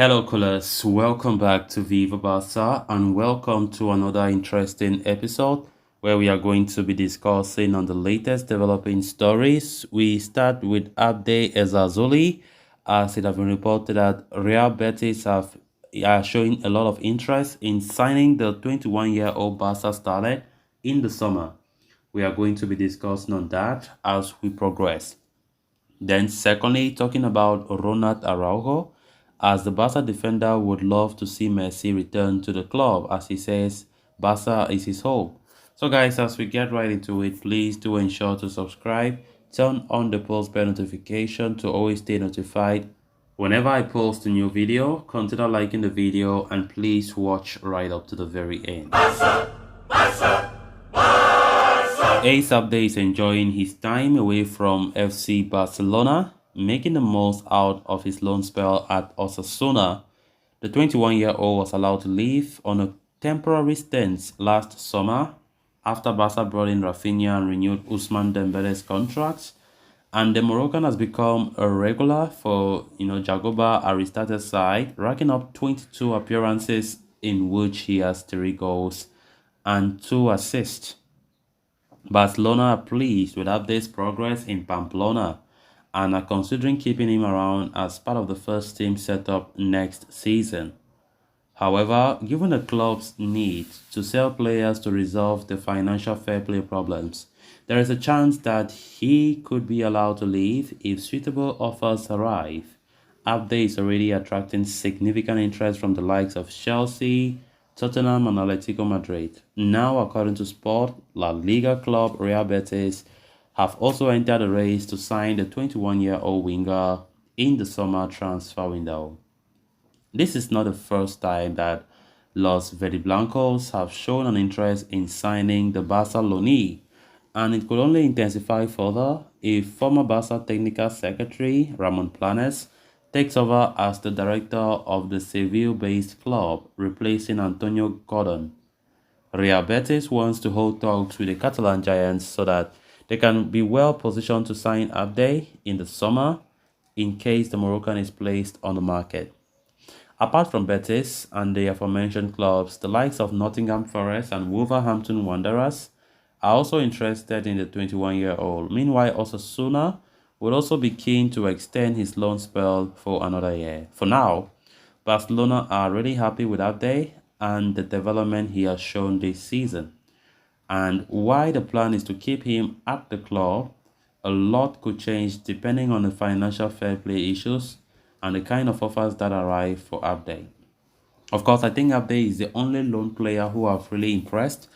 Hello, callers. Welcome back to Viva Barca and welcome to another interesting episode where we are going to be discussing on the latest developing stories. We start with Abde Ezazuli, as it has been reported that Real Betis are showing a lot of interest in signing the 21-year-old Barca starlet in the summer. We are going to be discussing on that as we progress. Then, secondly, talking about Ronald Araujo, as the Barca defender would love to see Messi return to the club, as he says Barca is his home. So, guys, as we get right into it, please do ensure to subscribe, turn on the post bell notification to always stay notified whenever I post a new video. Consider liking the video and please watch right up to the very end. Ace Abde is enjoying his time away from FC Barcelona, making the most out of his loan spell at Osasuna. The 21-year-old was allowed to leave on a temporary stint last summer after Barca brought in Rafinha and renewed Ousmane Dembele's contract. And the Moroccan has become a regular for Jagoba Aristate's side, racking up 22 appearances in which he has 3 goals and 2 assists. Barcelona are pleased with Abde's progress in Pamplona and are considering keeping him around as part of the first team setup next season. However, given the club's need to sell players to resolve the financial fair play problems, there is a chance that he could be allowed to leave if suitable offers arrive. Abde is already attracting significant interest from the likes of Chelsea, Tottenham and Atletico Madrid. Now, according to Sport, La Liga club Real Betis have also entered the race to sign the 21-year-old winger in the summer transfer window. This is not the first time that Los Verdiblancos have shown an interest in signing the Barcelona, and it could only intensify further if former Barca technical secretary Ramon Planes takes over as the director of the Seville-based club, replacing Antonio Gordon. Real Betis wants to hold talks with the Catalan giants so that they can be well positioned to sign Abde in the summer in case the Moroccan is placed on the market. Apart from Betis and the aforementioned clubs, the likes of Nottingham Forest and Wolverhampton Wanderers are also interested in the 21-year-old. Meanwhile, Osasuna would also be keen to extend his loan spell for another year. For now, Barcelona are really happy with Abde and the development he has shown this season. And why the plan is to keep him at the club, a lot could change depending on the financial fair play issues and the kind of offers that arrive for Abde. Of course, I think Abde is the only loan player who have really impressed.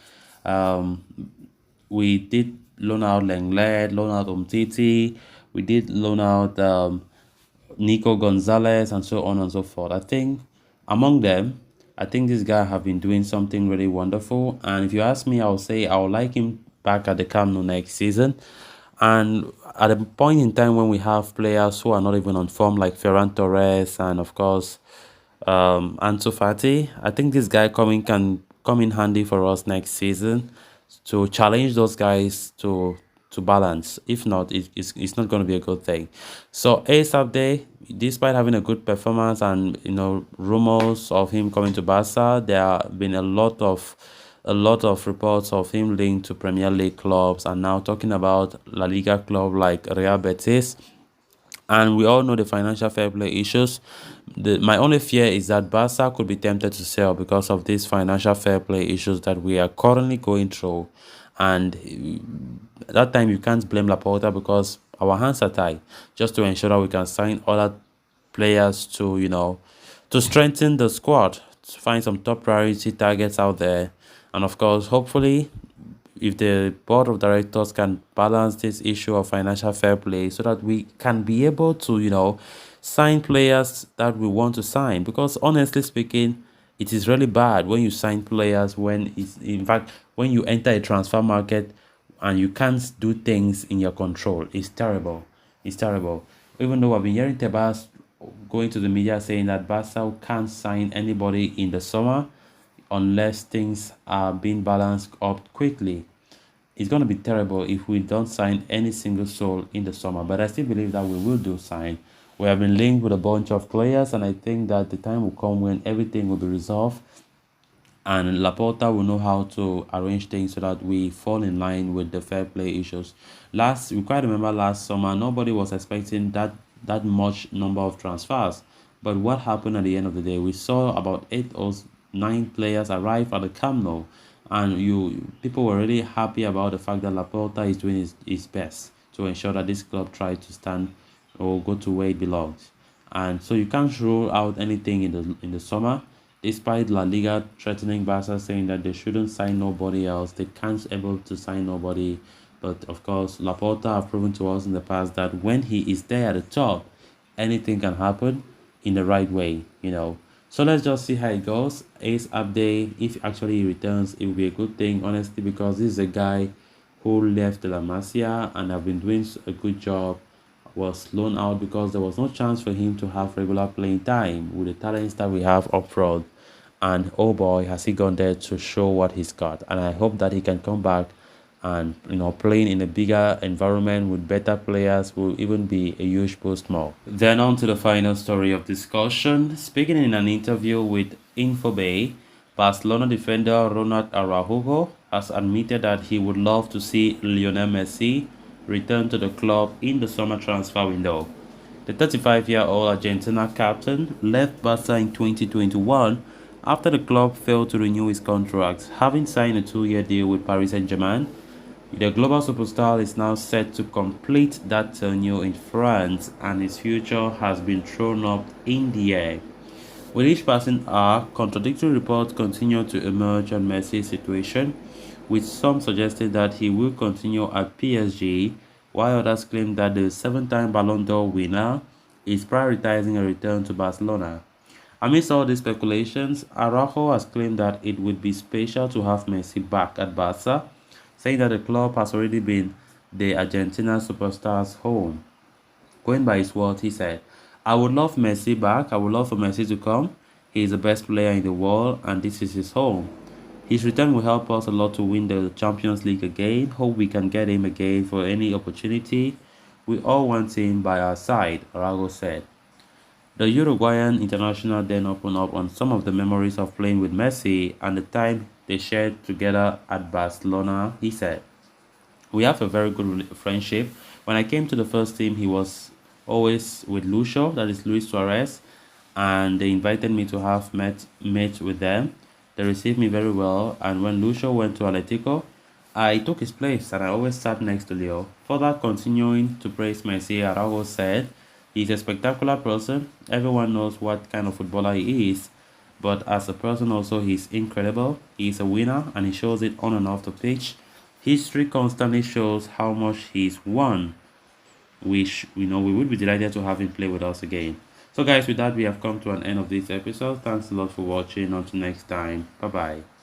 Um, we did loan out Lenglet, loan out Umtiti, we did loan out Nico Gonzalez, and so on and so forth. I think among them, I think this guy have been doing something really wonderful. And if you ask me, I'll say I would like him back at the Camp Nou next season. And at a point in time when we have players who are not even on form, like Ferran Torres and of course Ansu Fati, I think this guy can come in handy for us next season to challenge those guys to balance. If not, it's not going to be a good thing. So ASAP Day, despite having a good performance and rumors of him coming to Barca, there have been a lot of reports of him linked to Premier League clubs, and now talking about La Liga club like Real Betis. And we all know the financial fair play issues. My only fear is that Barca could be tempted to sell because of these financial fair play issues that we are currently going through. And that time you can't blame Laporta because our hands are tied just to ensure that we can sign other players to strengthen the squad, to find some top priority targets out there. And of course, hopefully, if the board of directors can balance this issue of financial fair play so that we can be able to, sign players that we want to sign. Because honestly speaking, it is really bad when you sign players when you enter a transfer market and you can't do things in your control. It's terrible. It's terrible. Even though I've been hearing Tebas going to the media saying that Barca can't sign anybody in the summer unless things are being balanced up quickly. It's going to be terrible if we don't sign any single soul in the summer, but I still believe that we will do sign We have been linked with a bunch of players, and I think that the time will come when everything will be resolved and Laporta will know how to arrange things so that we fall in line with the fair play issues. We quite remember last summer, nobody was expecting that much number of transfers. But what happened at the end of the day? We saw about 8 or 9 players arrive at the Camp Nou, and people were really happy about the fact that Laporta is doing his best to ensure that this club tries to stand or go to where it belongs. And so you can't rule out anything in the summer. Despite La Liga threatening Barca, saying that they shouldn't sign nobody else, they can't able to sign nobody. But of course, Laporta have proven to us in the past that when he is there at the top, anything can happen in the right way. So let's just see how it goes. Ace Abde, if actually he returns, it will be a good thing, honestly, because this is a guy who left La Masia and have been doing a good job, was loaned out because there was no chance for him to have regular playing time with the talents that we have up front. And oh boy, has he gone there to show what he's got. And I hope that he can come back and playing in a bigger environment with better players will even be a huge boost more. Then on to the final story of discussion. Speaking in an interview with Infobay, Barcelona defender Ronald Araujo has admitted that he would love to see Lionel Messi return to the club in the summer transfer window. The 35-year-old Argentina captain left Barca in 2021 after the club failed to renew his contract, having signed a 2-year deal with Paris Saint-Germain. The global superstar is now set to complete that tenure in France, and his future has been thrown up in the air. With each passing hour, contradictory reports continue to emerge on Messi's situation, with some suggesting that he will continue at PSG, while others claim that the 7-time Ballon d'Or winner is prioritizing a return to Barcelona. Amidst all these speculations, Araujo has claimed that it would be special to have Messi back at Barca, saying that the club has already been the Argentina superstar's home. Going by his words, he said, I would love Messi back. I would love for Messi to come. He is the best player in the world, and this is his home. His return will help us a lot to win the Champions League again. Hope we can get him again for any opportunity. We all want him by our side, Araujo said. The Uruguayan international then opened up on some of the memories of playing with Messi and the time they shared together at Barcelona. He said, we have a very good friendship. When I came to the first team, he was always with Lucio, that is Luis Suarez, and they invited me to have met with them. They received me very well, and when Lucio went to Atletico, I took his place and I always sat next to Leo. Further continuing to praise Messi, Araujo said, he's a spectacular person. Everyone knows what kind of footballer he is, but as a person also he's incredible. He's a winner and he shows it on and off the pitch. History constantly shows how much he's won. We would be delighted to have him play with us again. So guys, with that we have come to an end of this episode. Thanks a lot for watching. Until next time, bye bye.